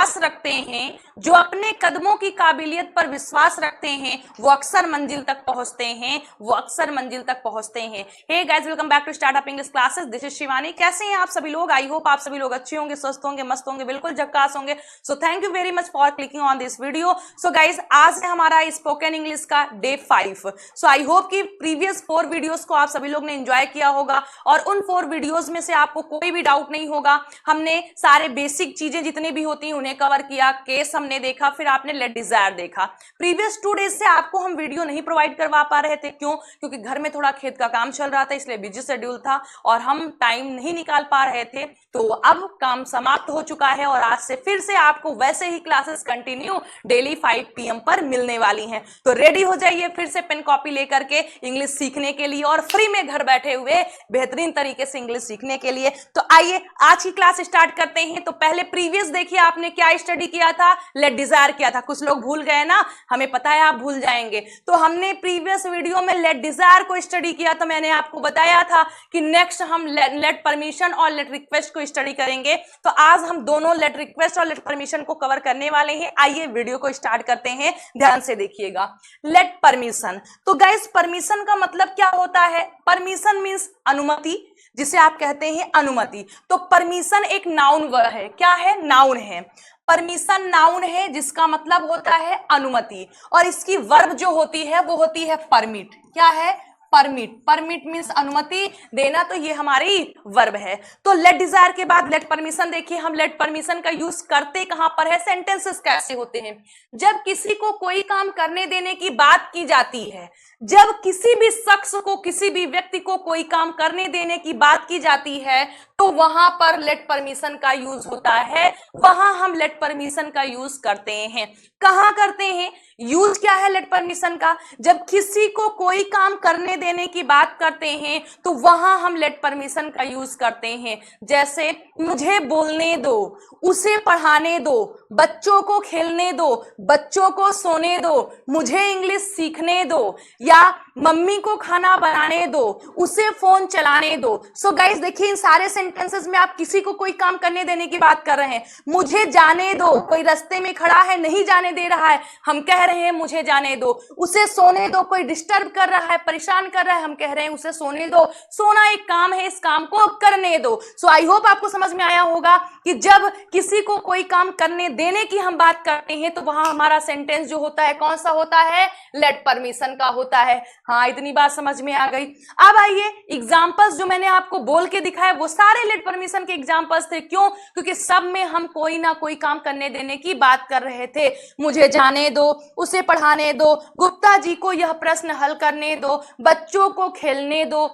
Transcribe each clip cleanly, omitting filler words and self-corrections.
विश्वास रखते हैं, जो अपने कदमों की काबिलियत पर विश्वास रखते हैं, वो अक्सर मंजिल तक पहुंचते हैं, वो अक्सर मंजिल तक पहुंचते हैं। Hey guys, welcome back to startup English classes. This is Shivani. कैसे हैं आप सभी लोग? आई होप आप सभी लोग अच्छे होंगे, स्वस्थ होंगे, मस्त होंगे, बिल्कुल झक्कास होंगे। So thank you very much for clicking on this video. So guys, आज है हमारा स्पोकन इंग्लिश का डे 5। सो आई होप कि प्रीवियस 4 वीडियोस को आप सभी लोग ने एंजॉय किया होगा और उन 4 वीडियोस में से आपको कोई भी डाउट नहीं होगा। हमने सारे बेसिक चीजें जितनी भी होती हैं उन्हें कवर किया, केस हमने देखा, फिर आपने लेट डिजायर देखा। प्रीवियस 2 डेज से आपको हम वीडियो नहीं प्रोवाइड करवा पा रहे थे। क्यों? क्योंकि घर में थोड़ा खेत का काम चल रहा था, इसलिए बिजी शेड्यूल था और हम टाइम नहीं निकाल पा रहे थे। तो अब काम समाप्त हो चुका है और आज से फिर से आपको वैसे ही क्लासेस कंटिन्यू डेली 5 PM पर मिलने वाली हैं। तो रेडी हो जाइए फिर से पेन कॉपी लेकर के इंग्लिश सीखने के लिए और फ्री में घर बैठे हुए बेहतरीन तरीके से इंग्लिश सीखने के लिए। तो आइए आज की क्लास स्टार्ट करते हैं। तो पहले प्रीवियस देखिए आपने क्या स्टडी किया था, लेट डिजायर किया था। कुछ लोग भूल गए ना, हमें पता है आप भूल जाएंगे। तो हमने प्रीवियस वीडियो में लेट डिजायर को स्टडी किया था। मैंने आपको बताया था कि नेक्स्ट हम लेट परमिशन और लेट रिक्वेस्ट को स्टडी करेंगे। तो आज हम दोनों लेट रिक्वेस्ट और लेट परमिशन को कवर करने वाले हैं। आइए वीडियो को स्टार्ट करते हैं, ध्यान से देखिएगा। लेट परमिशन, तो गाइस परमिशन का मतलब क्या होता है? परमिशन मींस अनुमति, जिसे आप कहते हैं अनुमति। तो परमिशन एक नाउन वर्ड है। क्या है? नाउन है। परमिशन नाउन है जिसका मतलब होता है अनुमति और इसकी वर्ब जो होती है वो होती है परमिट। क्या है? परमिट। परमिट मींस अनुमति देना, तो ये हमारी वर्ब है। तो लेट डिजायर के बाद लेट परमिशन देखिए। हम लेट परमिशन का यूज करते कहां पर है? सेंटेंसेस कैसे होते हैं? जब किसी को कोई काम करने देने की बात की जाती है, जब किसी भी शख्स को, किसी भी व्यक्ति को कोई काम करने देने की बात की जाती है, तो वहां पर लेट परमिशन का यूज होता है। वहां हम लेट परमिशन का यूज करते हैं। कहां करते हैं? यूज क्या है लेट परमिशन का? जब किसी को कोई काम करने देने की बात करते हैं तो वहां हम लेट परमिशन का यूज करते हैं। जैसे मुझे बोलने दो, उसे पढ़ाने दो, बच्चों को खेलने दो, बच्चों को सोने दो, मुझे इंग्लिश सीखने दो, या मम्मी को खाना बनाने दो, उसे फोन चलाने दो। सो गाइस देखिए, इन सारे सेंटेंसेस में आप किसी को कोई काम करने देने की बात कर रहे हैं। मुझे जाने दो, कोई रास्ते में खड़ा है नहीं जाने दे रहा है, हम कह रहे हैं मुझे जाने दो। उसे सोने दो, कोई डिस्टर्ब कर रहा है, परेशान कर रहा है, हम कह रहे हैं उसे सोने दो। सोना एक काम है, इस काम को करने दो। सो आई होप आपको समझ में आया होगा कि जब किसी को कोई काम करने देने की हम बात करते हैं तो वहां हमारा सेंटेंस जो होता है कौन सा होता है? लेट परमिशन का होता है। हाँ, इतनी बात समझ में आ गई। अब आइए एग्जांपल्स जो मैंने आपको बोल के दिखाए वो सारे लेट परमिशन के एग्जांपल्स थे। क्यों? क्योंकि सब में हम कोई ना कोई काम करने देने की बात कर रहे थे। मुझे जाने दो, उसे पढ़ाने दो, गुप्ता जी को यह प्रश्न हल करने दो, बच्चों को खेलने दो,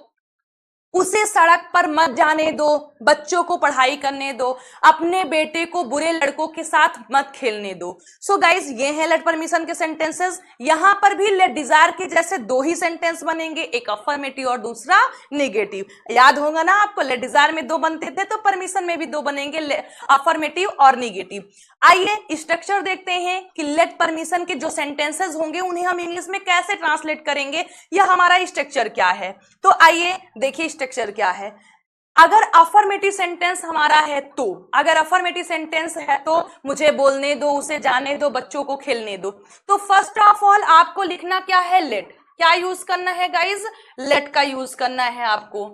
उसे सड़क पर मत जाने दो, बच्चों को पढ़ाई करने दो, अपने बेटे को बुरे लड़कों के साथ मत खेलने दो। सो गाइस, ये हैं लेट परमिशन के सेंटेंसेस। यहां पर भी लेट डिजायर के जैसे 2 ही सेंटेंस बनेंगे, एक अफर्मेटिव और दूसरा नेगेटिव। याद होगा ना आपको, लेट डिजायर में 2 बनते थे तो परमिशन में भी 2 बनेंगे, अफर्मेटिव और नेगेटिव। आइए स्ट्रक्चर देखते हैं कि लेट परमिशन के जो सेंटेंसेस होंगे उन्हें हम इंग्लिश में कैसे ट्रांसलेट करेंगे, या हमारा स्ट्रक्चर क्या है। तो आइए देखिए स्ट्रक्चर क्या है। अगर अफर्मेटिव सेंटेंस हमारा है तो, अगर अफर्मेटिव सेंटेंस है तो मुझे बोलने दो, उसे जाने दो, बच्चों को खेलने दो, तो फर्स्ट ऑफ ऑल आपको लिखना क्या है? लेट। क्या यूज करना है गाइज? लेट का यूज करना है। आपको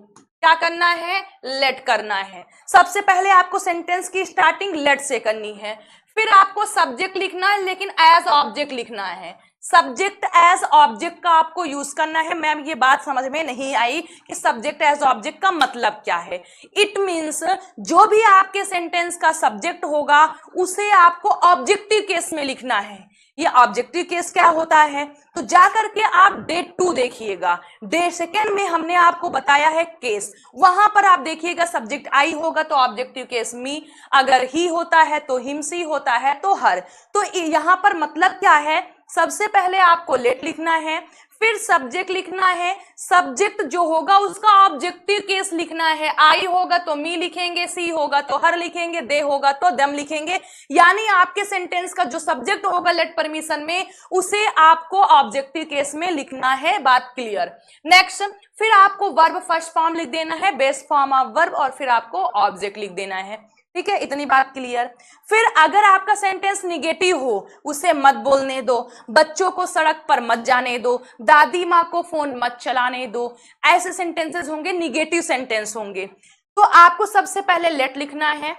क्या करना है? लेट करना है। सबसे पहले आपको सेंटेंस की स्टार्टिंग लेट से करनी है। फिर आपको सब्जेक्ट लिखना है, लेकिन एज ऑब्जेक्ट लिखना है। सब्जेक्ट एज ऑब्जेक्ट का आपको यूज करना है। मैम ये बात समझ में नहीं आई कि सब्जेक्ट एज ऑब्जेक्ट का मतलब क्या है। इट मींस जो भी आपके सेंटेंस का सब्जेक्ट होगा उसे आपको ऑब्जेक्टिव केस में लिखना है। ये ऑब्जेक्टिव केस क्या होता है? तो जाकर के आप डे 2 देखिएगा। डे 2 में हमने आपको बताया है केस। वहां पर आप देखिएगा सब्जेक्ट आई होगा तो ऑब्जेक्टिव केस मी, अगर ही होता है तो हिम, सी होता है तो हर। तो यहां पर मतलब क्या है? सबसे पहले आपको लेट लिखना है, फिर सब्जेक्ट लिखना है। सब्जेक्ट जो होगा उसका ऑब्जेक्टिव केस लिखना है। आई होगा तो मी लिखेंगे, सी होगा तो हर लिखेंगे, दे होगा तो दम लिखेंगे। यानी आपके सेंटेंस का जो सब्जेक्ट होगा लेट परमिशन में उसे आपको ऑब्जेक्टिव केस में लिखना है। बात क्लियर? नेक्स्ट, फिर आपको वर्ब फर्स्ट फॉर्म लिख देना है, बेस फॉर्म ऑफ वर्ब, और फिर आपको ऑब्जेक्ट लिख देना है। ठीक है, इतनी बात क्लियर। फिर अगर आपका सेंटेंस निगेटिव हो, उसे मत बोलने दो, बच्चों को सड़क पर मत जाने दो, दादी माँ को फोन मत चलाने दो, ऐसे सेंटेंसेस होंगे, निगेटिव सेंटेंस होंगे। तो आपको सबसे पहले लेट लिखना है।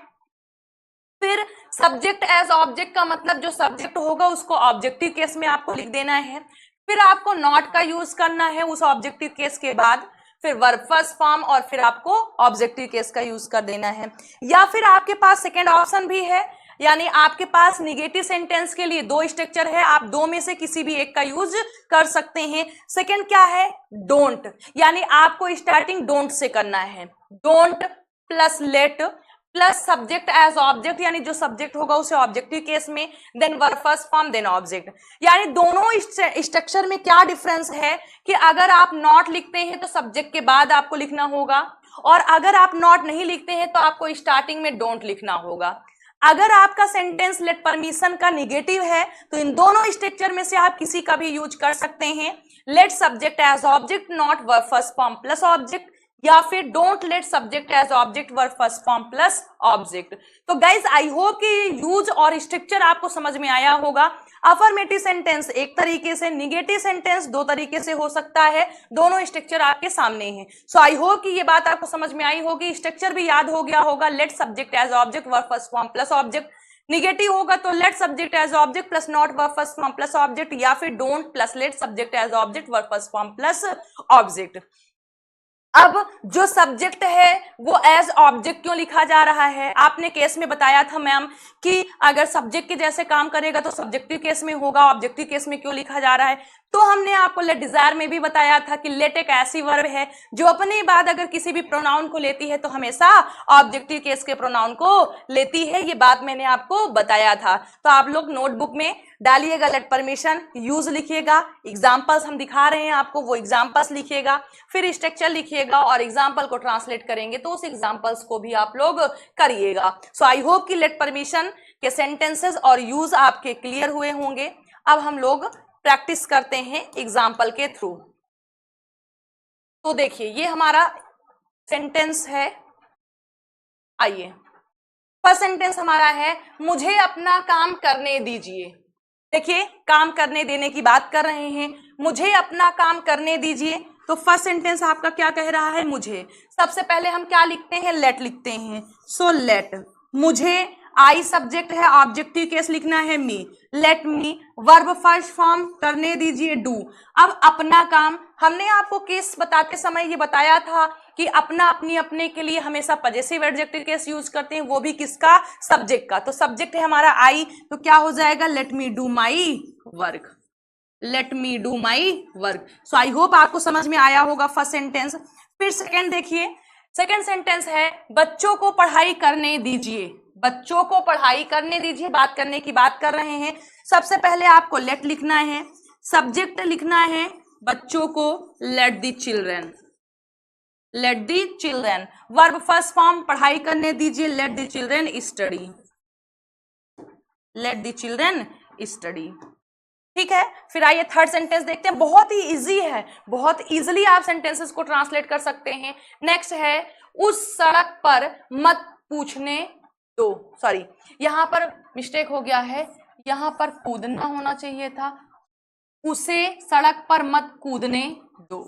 फिर सब्जेक्ट एज ऑब्जेक्ट का मतलब जो सब्जेक्ट होगा उसको ऑब्जेक्टिव केस में आपको लिख देना है। फिर आपको नॉट का यूज करना है उस ऑब्जेक्टिव केस के बाद, फिर वर्ब फर्स्ट फॉर्म, और फिर आपको ऑब्जेक्टिव केस का यूज कर देना है। या फिर आपके पास सेकेंड ऑप्शन भी है, यानी आपके पास निगेटिव सेंटेंस के लिए दो स्ट्रक्चर है, आप दो में से किसी भी एक का यूज कर सकते हैं। सेकेंड क्या है, डोंट, यानी आपको स्टार्टिंग डोंट से करना है। Don't plus let plus subject as object, यानी जो सब्जेक्ट होगा उसे ऑब्जेक्टिव केस में, then verb first form, then object. यानी दोनों स्ट्रक्चर में क्या डिफरेंस है कि अगर आप नॉट लिखते हैं तो सब्जेक्ट के बाद आपको लिखना होगा, और अगर आप नॉट नहीं लिखते हैं तो आपको स्टार्टिंग में डोंट लिखना होगा। अगर आपका सेंटेंस लेट परमिशन का निगेटिव है तो इन दोनों स्ट्रक्चर में से आप किसी का भी यूज कर सकते हैं। Let subject as object, not verb first form plus object, या फिर don't let subject as object, verb first form plus object. तो गाइज आई होप कि यूज और स्ट्रक्चर आपको समझ में आया होगा। अफर्मेटिव सेंटेंस एक तरीके से, निगेटिव सेंटेंस दो तरीके से हो सकता है, दोनों स्ट्रक्चर आपके सामने हैं। सो आई होप कि ये बात आपको समझ में आई होगी, स्ट्रक्चर भी याद हो गया होगा। Let subject as object, verb first form plus object. Negative होगा तो let subject as object plus not verb first form plus object, या फिर don't plus let subject as object, verb first form plus object. अब जो subject है वो as object क्यों लिखा जा रहा है, आपने केस में बताया था मैम कि अगर सब्जेक्ट के जैसे काम करेगा तो सब्जेक्टिव केस में होगा, ऑब्जेक्टिव केस में क्यों लिखा जा रहा है। तो हमने आपको लेट डिजायर में भी बताया था कि लेट एक ऐसी वर्ब है जो अपने बाद अगर किसी भी प्रोनाउन को लेती है तो हमेशा ऑब्जेक्टिव केस के प्रोनाउन को लेती है, ये बात मैंने आपको बताया था। तो आप लोग नोटबुक में डालिएगा लेट परमिशन, यूज लिखिएगा, एग्जाम्पल्स हम दिखा रहे हैं आपको वो एग्जाम्पल्स लिखिएगा, फिर स्ट्रक्चर लिखिएगा और एग्जाम्पल को ट्रांसलेट करेंगे तो उस एग्जाम्पल्स को भी आप लोग करिएगा। सो आई होप कि लेट परमिशन के सेंटेंसेस और यूज आपके क्लियर हुए होंगे। अब हम लोग प्रैक्टिस करते हैं एग्जाम्पल के थ्रू। तो देखिए ये हमारा सेंटेंस है, आइए फर्स्ट सेंटेंस हमारा है, मुझे अपना काम करने दीजिए। देखिए काम करने देने की बात कर रहे हैं, मुझे अपना काम करने दीजिए। तो फर्स्ट सेंटेंस आपका क्या कह रहा है, मुझे। सबसे पहले हम क्या लिखते हैं, लेट लिखते हैं। सो लेट, मुझे, आई सब्जेक्ट है, ऑब्जेक्टिव केस लिखना है me, let me, verb first form करने दीजिए डू। अब अपना काम, हमने आपको केस बताते समय ये बताया था कि अपना अपनी अपने के लिए हमेशा पजेसिव एडजेक्टिव केस यूज करते हैं, वो भी किसका, सब्जेक्ट का। तो सब्जेक्ट है हमारा आई, तो क्या हो जाएगा, let me do my work, let me do my work. So I hope आपको समझ में आया होगा फर्स्ट सेंटेंस। फिर सेकेंड देखिए, सेकेंड सेंटेंस है, बच्चों को पढ़ाई करने दीजिए। बच्चों को पढ़ाई करने दीजिए, बात करने की बात कर रहे हैं। सबसे पहले आपको लेट लिखना है, सब्जेक्ट लिखना है बच्चों को, late the children, late the children, verb first form पढ़ाई करने दीजिए, late the children study, late the children study. ठीक है, फिर आइए थर्ड सेंटेंस देखते हैं, बहुत ही इजी है, बहुत इजीली आप सेंटेंसेस को ट्रांसलेट कर सकते हैं। नेक्स्ट है, उस सड़क पर मत पूछने दो, सॉरी यहां पर मिस्टेक हो गया है, यहां पर कूदना होना चाहिए था, उसे सड़क पर मत कूदने दो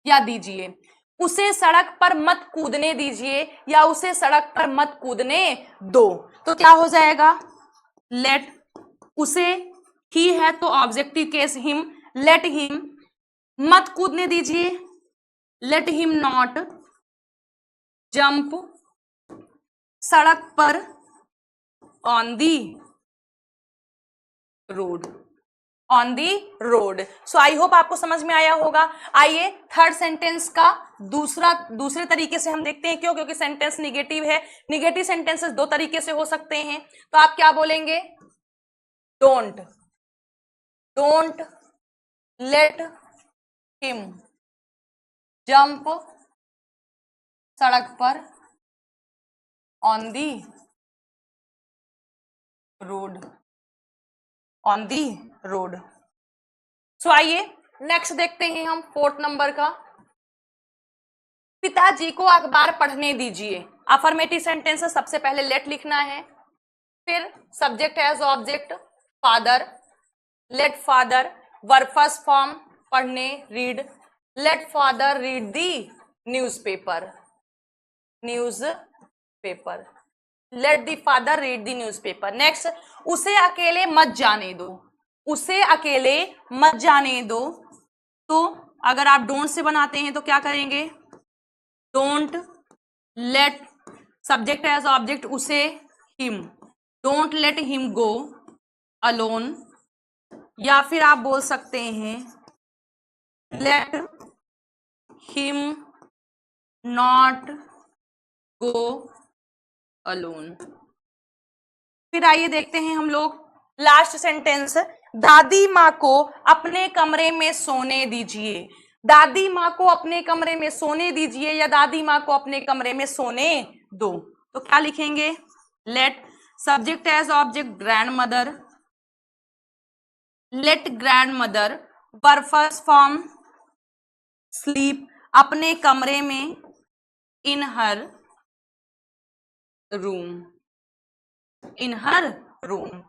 या दीजिए, उसे सड़क पर मत कूदने दीजिए या उसे सड़क पर मत कूदने दो। तो क्या हो जाएगा, लेट, उसे ही है तो objective case him, let him, मत कूदने दीजिए, लेट हिम नॉट जंप सड़क पर on the road, on the road. So I hope आपको समझ में आया होगा। आइए थर्ड सेंटेंस का दूसरे तरीके से हम देखते हैं, क्यों, क्योंकि सेंटेंस निगेटिव है, निगेटिव सेंटेंसेस दो तरीके से हो सकते हैं। तो आप क्या बोलेंगे, don't, don't let him jump सड़क पर on the road, on the road. So आइए नेक्स्ट देखते हैं हम फोर्थ नंबर का, पिताजी को अखबार पढ़ने दीजिए। अफर्मेटिव सेंटेंस है, सबसे पहले लेट लिखना है, फिर subject as object father, let father, verb first form पढ़ने read, let father read the newspaper, newspaper, let the father read the newspaper. Next, उसे अकेले मत जाने दो, उसे अकेले मत जाने दो। तो अगर आप डोंट से बनाते हैं तो क्या करेंगे, don't let subject as object उसे him, don't let him go alone, या फिर आप बोल सकते हैं let him not go alone. फिर आइए देखते हैं हम लोग लास्ट सेंटेंस, दादी माँ को अपने कमरे में सोने दीजिए, दादी माँ को अपने कमरे में सोने दीजिए या दादी माँ को अपने कमरे में सोने दो। तो क्या लिखेंगे, let subject as object grandmother, let grandmother, verb first form sleep, अपने कमरे में in her room, in her room.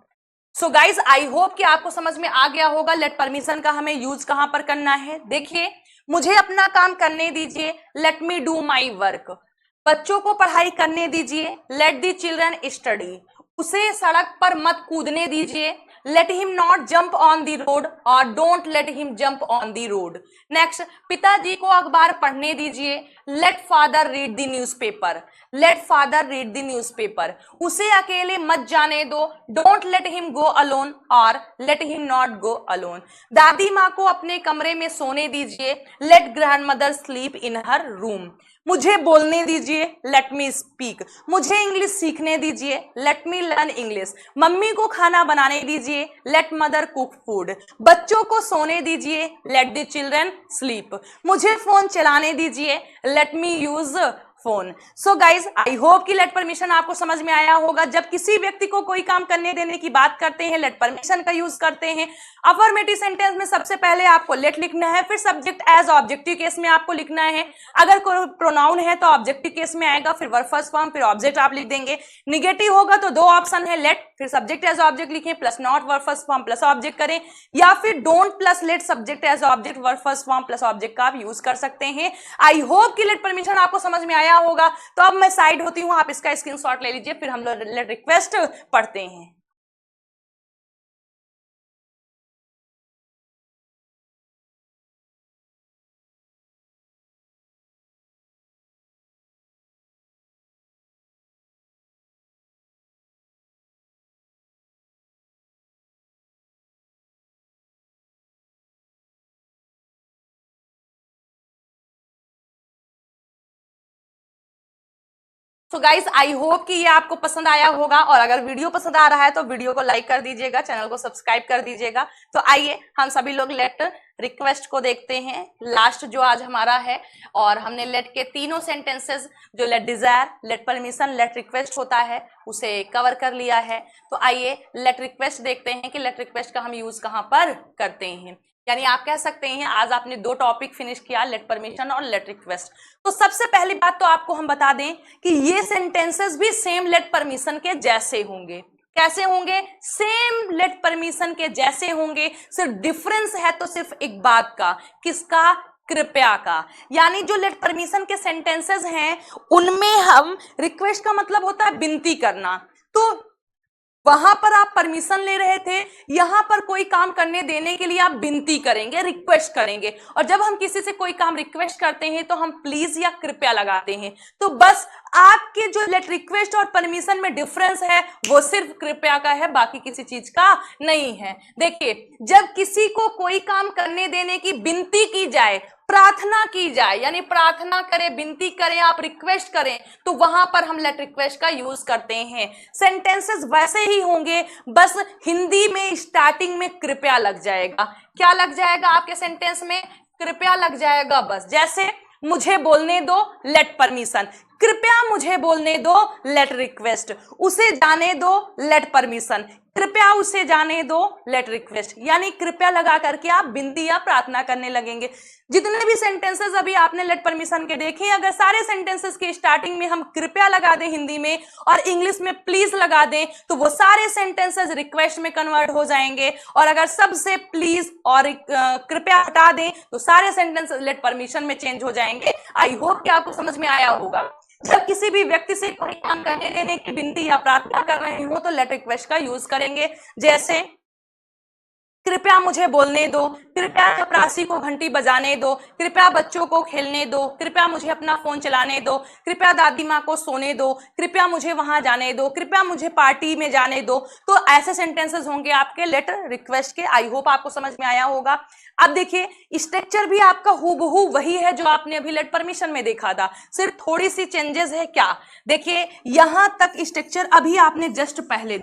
So guys I hope कि आपको समझ में आ गया होगा लेट परमिशन का हमें यूज कहां पर करना है। देखिए, मुझे अपना काम करने दीजिए, let me do my work, बच्चों को पढ़ाई करने दीजिए, लेट दी चिल्ड्रन स्टडी, उसे सड़क पर मत कूदने दीजिए, let him not jump on the road और don't let him jump on the road. Next, पिताजी को अखबार पढ़ने दीजिए, let father read the newspaper, let father read the newspaper, उसे अकेले मत जाने दो, don't let him go alone और let him not go alone. दादी माँ को अपने कमरे में सोने दीजिए, let grandmother sleep in her room. मुझे बोलने दीजिए, लेट मी स्पीक, मुझे इंग्लिश सीखने दीजिए, let me learn English. Mummy को खाना बनाने दीजिए, लेट मदर कुक फूड। बच्चों को सोने दीजिए, लेट द चिल्ड्रन स्लीप। मुझे फोन चलाने दीजिए, let me use phone. So guys I hope कि लेट परमिशन आपको समझ में आया होगा। जब किसी व्यक्ति को कोई काम करने देने की बात करते हैं, लेट परमिशन का यूज करते हैं। अफर्मेटिव सेंटेंस में सबसे पहले आपको लेट लिखना है, फिर सब्जेक्ट एज ऑब्जेक्टिव केस में आपको लिखना है। अगर कोई प्रोनाउन है तो ऑब्जेक्टिव केस में आएगा, फिर वर्ब फर्स्ट फॉर्म, फिर ऑब्जेक्ट आप लिख देंगे। निगेटिव होगा तो दो ऑप्शन है, लेट फिर सब्जेक्ट एज ऑब्जेक्ट लिखें plus not verb first form plus object करें, या फिर don't plus let subject as object verb first form plus object का आप यूज कर सकते हैं। आई होप कि लेट परमिशन आपको समझ में आया होगा। तो अब मैं साइड होती हूं, आप इसका स्क्रीनशॉट ले लीजिए, फिर हम लोग लेट रिक्वेस्ट पढ़ते हैं। तो गाइस आई होप कि ये आपको पसंद आया होगा, और अगर वीडियो पसंद आ रहा है तो वीडियो को लाइक कर दीजिएगा, चैनल को सब्सक्राइब कर दीजिएगा। तो आइए हम सभी लोग लेट रिक्वेस्ट को देखते हैं, लास्ट जो आज हमारा है। और हमने लेट के तीनों सेंटेंसेस जो let desire, let permission, let request होता है उसे कवर कर लिया है। तो आइए लेट रिक्वेस्ट देखते हैं कि लेट रिक्वेस्ट का हम यूज कहां पर करते हैं। यानी आप कह सकते हैं आज आपने दो टॉपिक फिनिश किया, लेट परमिशन और लेट रिक्वेस्ट। तो सबसे पहली बात तो आपको हम बता दें कि ये सेंटेंसेस भी सेम लेट परमिशन के जैसे होंगे। कैसे होंगे? सेम लेट परमिशन के जैसे होंगे, सिर्फ डिफरेंस है तो सिर्फ एक बात का, किसका? कृपया का। यानी जो लेट परमिशन के सेंटेंसेस हैं उनमें हम रिक्वेस्ट का मतलब होता है विनती करना, तो वहां पर आप परमिशन ले रहे थे, यहां पर कोई काम करने देने के लिए आप विनती करेंगे, रिक्वेस्ट करेंगे। और जब हम किसी से कोई काम रिक्वेस्ट करते हैं तो हम प्लीज या कृपया लगाते हैं। तो बस आपके जो लेट रिक्वेस्ट और परमिशन में डिफरेंस है वो सिर्फ कृपया का है, बाकी किसी चीज का नहीं है। देखिए, जब किसी को कोई काम करने देने की विनती की जाए, प्रार्थना की जाए, यानी प्रार्थना करें, विनती करें, आप रिक्वेस्ट करें, तो वहां पर हम लेट रिक्वेस्ट का यूज करते हैं। सेंटेंसेस वैसे ही होंगे, बस हिंदी में स्टार्टिंग में कृपया लग जाएगा। क्या लग जाएगा आपके सेंटेंस में? कृपया लग जाएगा। बस जैसे मुझे बोलने दो, लेट परमिशन, कृपया मुझे बोलने दो, लेट रिक्वेस्ट। उसे जाने दो, लेट परमिशन। कृपया उसे जाने दो, लेट रिक्वेस्ट, यानी कृपया लगा करके आप विनती या प्रार्थना करने लगेंगे। जितने भी सेंटेंसेस अभी आपने लेट परमिशन के देखे, अगर सारे सेंटेंसेस की स्टार्टिंग में हम कृपया लगा दें हिंदी में और इंग्लिश में प्लीज लगा दें, तो वो सारे सेंटेंसेस रिक्वेस्ट में कन्वर्ट हो जाएंगे। और अगर सबसे प्लीज और कृपया हटा दें तो सारे सेंटेंसेस लेट परमिशन में चेंज हो जाएंगे। आई होप कि आपको समझ में आया होगा। जब किसी भी व्यक्ति से कोई काम करने देने की विनती या प्रार्थना कर रहे हो तो लेट रिक्वेस्ट का यूज करेंगे। जैसे कृपया मुझे बोलने दो, कृपया चपरासी को घंटी बजाने दो, कृपया बच्चों को खेलने दो, कृपया मुझे अपना फोन चलाने दो, कृपया दादी माँ को सोने दो, कृपया मुझे वहां जाने दो, कृपया मुझे पार्टी में जाने दो। तो ऐसे सेंटेंसेस होंगे आपके लेटर रिक्वेस्ट के। आई होप आपको समझ में आया होगा। अब देखिए, स्ट्रक्चर भी आपका हूबहू वही है जो आपने अभी लेट परमिशन में देखा था, सिर्फ थोड़ी सी चेंजेस है। क्या? देखिए, यहां तक स्ट्रक्चर अभी आपने जस्ट पहले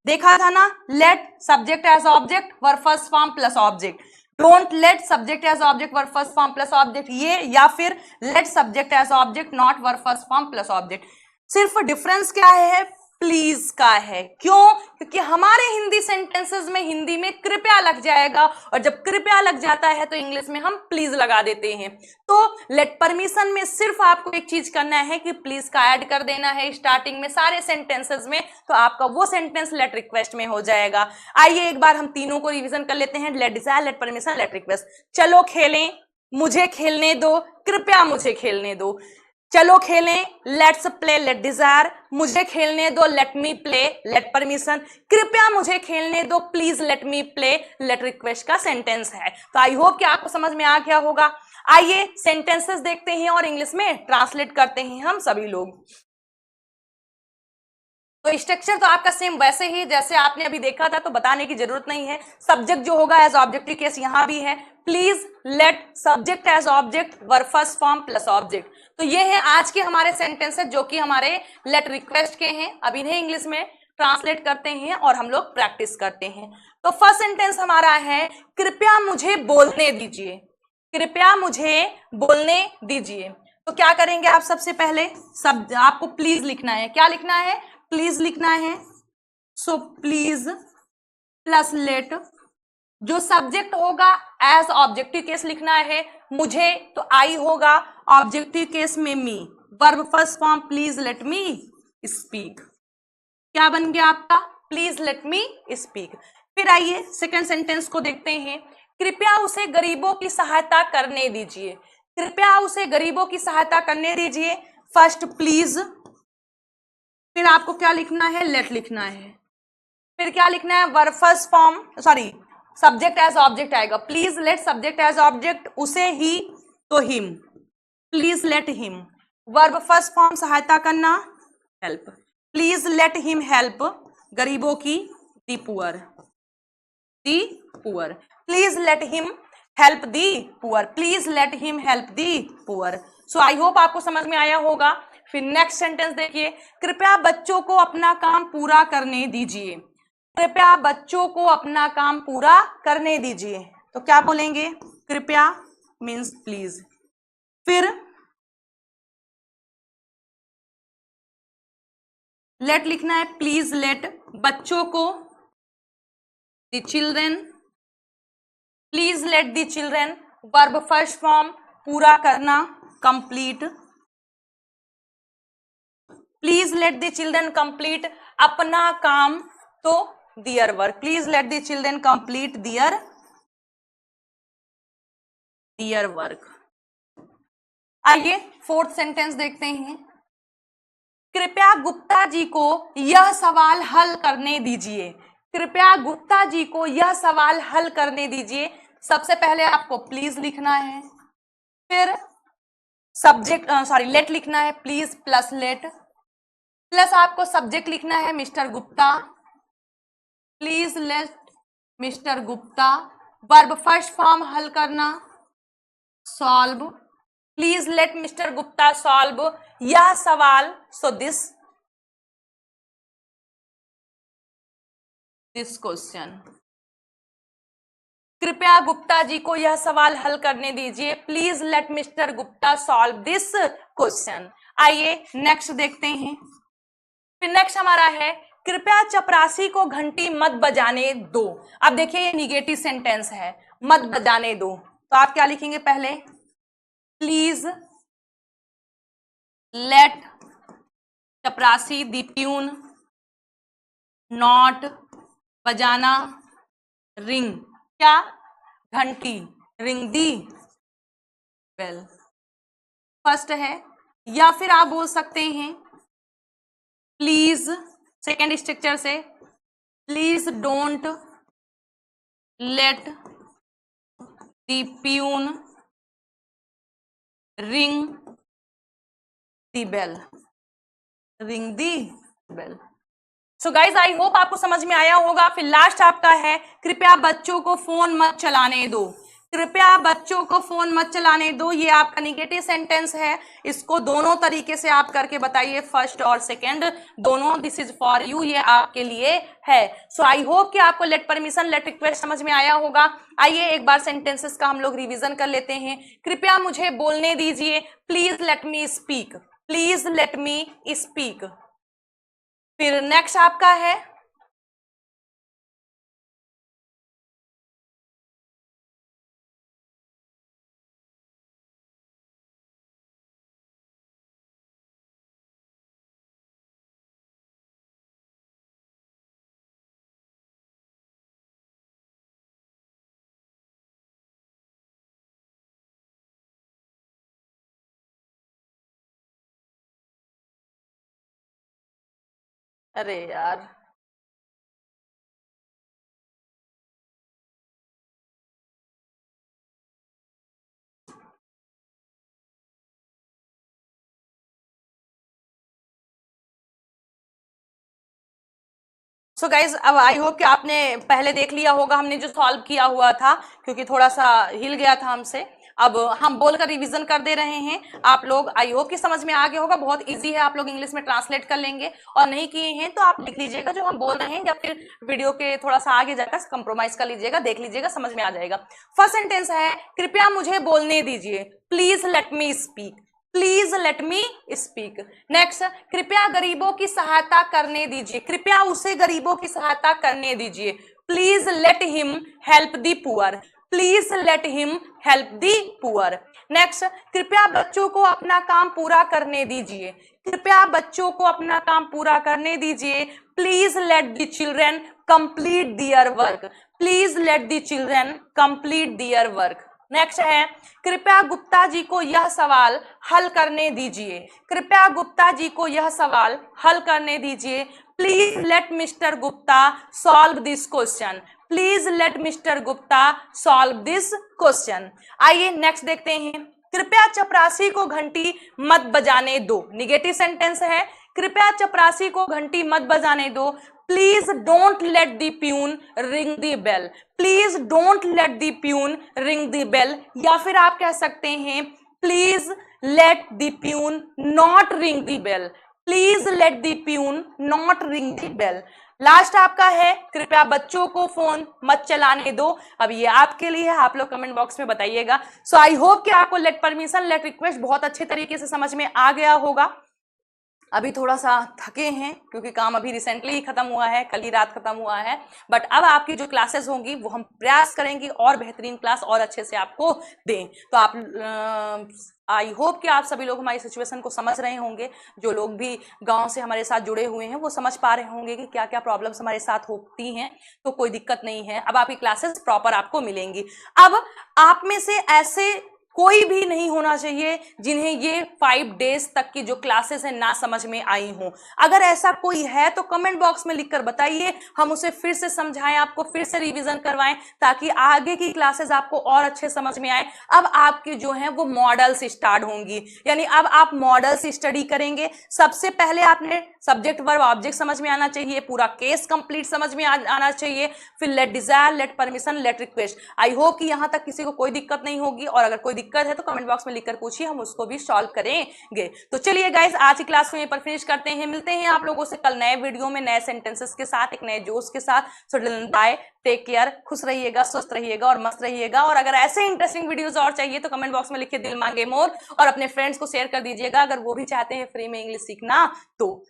देखा था ना, let subject as object verb first form plus object, don't let subject as object verb first form plus object, ये, या फिर let subject as object not verb first form plus object. सिर्फ डिफरेंस क्या है? प्लीज का है। क्यों? क्योंकि हमारे हिंदी सेंटेंसेस में हिंदी में कृपया लग जाएगा, और जब कृपया लग जाता है तो इंग्लिश में हम प्लीज लगा देते हैं। तो लेट परमिशन में सिर्फ आपको एक चीज करना है कि प्लीज का ऐड कर देना है स्टार्टिंग में सारे सेंटेंसेस में, तो आपका वो सेंटेंस लेट रिक्वेस्ट में हो जाएगा। आइए एक बार हम तीनों को रिविजन कर लेते हैं, let desire, let permission, let request. चलो खेलें, मुझे खेलने दो, कृपया मुझे खेलने दो। चलो खेलें, लेट्स प्ले, लेट डिजायर। मुझे खेलने दो, let me play, let permission. कृपया मुझे खेलने दो, please let me play, let request का सेंटेंस है। तो आई होप कि आपको समझ में आ गया होगा। आइए सेंटेंसेस देखते हैं और इंग्लिश में ट्रांसलेट करते हैं हम सभी लोग। तो स्ट्रक्चर तो आपका सेम वैसे ही जैसे आपने अभी देखा था, तो बताने की जरूरत नहीं है। सब्जेक्ट जो होगा एज ऑब्जेक्टिव केस यहां भी है, please let subject as object verb first form plus object. तो ये है आज के हमारे सेंटेंसेस जो कि हमारे लेट रिक्वेस्ट के हैं। अब इन्हें इंग्लिश में ट्रांसलेट करते हैं और हम लोग प्रैक्टिस करते हैं। तो फर्स्ट सेंटेंस हमारा है, कृपया मुझे बोलने दीजिए। कृपया मुझे बोलने दीजिए। तो क्या करेंगे आप? सबसे पहले आपको प्लीज लिखना है। क्या लिखना है? प्लीज लिखना है। सो प्लीज प्लस लेट, जो सब्जेक्ट होगा एज ऑब्जेक्टिव केस लिखना है। मुझे तो आई होगा, ऑब्जेक्टिव केस में me, verb first form please let me speak. क्या बन गया आपका? Please let me speak. फिर आइए सेकंड सेंटेंस को देखते हैं, कृपया उसे गरीबों की सहायता करने दीजिए। कृपया उसे गरीबों की सहायता करने दीजिए। फर्स्ट प्लीज, फिर आपको क्या लिखना है? लेट लिखना है। फिर क्या लिखना है? Verb first form, sorry, subject as object आएगा। Please let subject as object, उसे ही तो him, please let him. Verb first form सहायता करना, help, please let him help गरीबों की, the poor, the poor. Please let him help the poor, please let him help the poor. So I hope आपको समझ में आया होगा। फिर नेक्स्ट सेंटेंस देखिए, कृपया बच्चों को अपना काम पूरा करने दीजिए। कृपया बच्चों को अपना काम पूरा करने दीजिए। तो क्या बोलेंगे? कृपया मीन्स प्लीज। फिर लेट लिखना है, प्लीज लेट बच्चों को, the children, please let the children, verb first form पूरा करना, complete, please let the children complete अपना काम, तो their work, please let the children complete their work. आइए फोर्थ सेंटेंस देखते हैं, कृपया गुप्ता जी को यह सवाल हल करने दीजिए। कृपया गुप्ता जी को यह सवाल हल करने दीजिए। सबसे पहले आपको प्लीज लिखना है, फिर सब्जेक्ट लेट लिखना है, प्लीज प्लस लेट, प्लस आपको सब्जेक्ट लिखना है mister Gupta, please let mister Gupta, verb first form हल करना, solve, please let mister Gupta solve यह सवाल, सो दिस क्वेश्चन। कृपया गुप्ता जी को यह सवाल हल करने दीजिए, please late mister Gupta solve this question. आइए नेक्स्ट देखते हैं। फिर नेक्स्ट हमारा है कृपया चपरासी को घंटी मत बजाने दो। अब देखिए ये निगेटिव सेंटेंस है, मत बजाने दो, तो आप क्या लिखेंगे पहले, प्लीज लेट चपरासी दी ट्यून नॉट बजाना रिंग, क्या, घंटी, रिंग दी बेल, फर्स्ट है। या फिर आप बोल सकते हैं प्लीज, सेकेंड स्ट्रक्चर से, please don't let the peon ring the bell, ring the bell. So guys I hope आपको समझ में आया होगा। फिर लास्ट आपका है कृपया बच्चों को फोन मत चलाने दो। कृपया बच्चों को फोन मत चलाने दो, ये आपका निगेटिव सेंटेंस है। इसको दोनों तरीके से आप करके बताइए, फर्स्ट और सेकंड दोनों, दिस इज फॉर यू, ये आपके लिए है। सो आई होप कि आपको लेट परमिशन लेट रिक्वेस्ट समझ में आया होगा। आइए एक बार सेंटेंसेस का हम लोग रिवीजन कर लेते हैं। कृपया मुझे बोलने दीजिए, please let me speak, please let me speak. फिर नेक्स्ट आपका है अरे यार सो गाइज अब आई होप कि आपने पहले देख लिया होगा हमने जो सॉल्व किया हुआ था, क्योंकि थोड़ा सा हिल गया था हमसे। अब हम बोलकर रिवीजन कर दे रहे हैं, आप लोग आई होप कि समझ में आ गया होगा। बहुत इजी है, आप लोग इंग्लिश में ट्रांसलेट कर लेंगे, और नहीं किए हैं तो आप लिख लीजिएगा जो हम बोल रहे हैं, या फिर वीडियो के थोड़ा सा आगे जाकर कंप्रोमाइज कर लीजिएगा, देख लीजिएगा, समझ में आ जाएगा। फर्स्ट सेंटेंस है कृपया मुझे बोलने दीजिए, please let me speak, please let me speak. Next, कृपया गरीबों की सहायता करने दीजिए, कृपया उसे गरीबों की सहायता करने दीजिए, please let him help the poor, please let him help the poor. Next, कृपया बच्चों को अपना काम पूरा करने दीजिए, कृपया बच्चों को अपना काम पूरा करने दीजिए, please let the children complete their work, please let the children complete their work. Next है कृपया गुप्ता जी को यह सवाल हल करने दीजिए, कृपया गुप्ता जी को यह सवाल हल करने दीजिए, please late mister Gupta solve this question, please let mister Gupta solve this question. आइए नेक्स्ट देखते हैं, कृपया चपरासी को घंटी मत बजाने दो। निगेटिव सेंटेंस है, कृपया चपरासी को घंटी मत बजाने दो, please don't let the peon ring the bell, please don't let the peon ring the bell. या फिर आप कह सकते हैं please let the peon not ring the bell, please let the peon not ring the bell. Last आपका है कृपया बच्चों को फोन मत चलाने दो। अब ये आपके लिए है, आप लोग कमेंट बॉक्स में बताइएगा। सो आई होप कि आपको लेट परमिशन लेट रिक्वेस्ट बहुत अच्छे तरीके से समझ में आ गया होगा। अभी थोड़ा सा थके हैं क्योंकि काम अभी रिसेंटली ही खत्म हुआ है, कल ही रात खत्म हुआ है, बट अब आपकी जो क्लासेस होंगी वो हम प्रयास करेंगे और बेहतरीन क्लास और अच्छे से आपको दें। तो आप आई होप कि आप सभी लोग हमारी सिचुएशन को समझ रहे होंगे। जो लोग भी गांव से हमारे साथ जुड़े हुए हैं वो समझ पा रहे होंगे कि क्या क्या प्रॉब्लम्स हमारे साथ होती हैं। तो कोई दिक्कत नहीं है, अब आपकी क्लासेस प्रॉपर आपको मिलेंगी। अब आप में से ऐसे कोई भी नहीं होना चाहिए जिन्हें ये 5 डेज तक की जो क्लासेस है ना समझ में आई हो। अगर ऐसा कोई है तो कमेंट बॉक्स में लिखकर बताइए, हम उसे फिर से समझाएं, आपको फिर से रिवीजन करवाएं, ताकि आगे की क्लासेस आपको और अच्छे समझ में आए। अब आपके जो है वो मॉडल्स स्टार्ट होंगी, यानी अब आप मॉडल्स स्टडी करेंगे। सबसे पहले आपने सब्जेक्ट वर्ब ऑब्जेक्ट समझ में आना चाहिए, पूरा केस कंप्लीट समझ में आना चाहिए, फिर let desire, let permission, let request. I hope कि यहां तक किसी को कोई दिक्कत नहीं होगी, और अगर कोई दिक्कत है तो कमेंट बॉक्स में लिखकर पूछिए, हम उसको भी सॉल्व करेंगे। तो चलिए गाइस, आज की क्लास को यहीं पर फिनिश करते हैं। मिलते हैं आप लोगों से कल नए वीडियो में, नए सेंटेंसेस के साथ, एक नए जोश के साथ। सो बाय, टेक केयर, खुश रहिएगा, स्वस्थ रहिएगा और मस्त रहिएगा। और अगर ऐसे इंटरेस्टिंग वीडियोस और चाहिए तो कमेंट बॉक्स में लिखिए दिल मांगे मोर, और अपने फ्रेंड्स को शेयर कर दीजिएगा अगर वो भी चाहते हैं फ्री में इंग्लिश सीखना तो।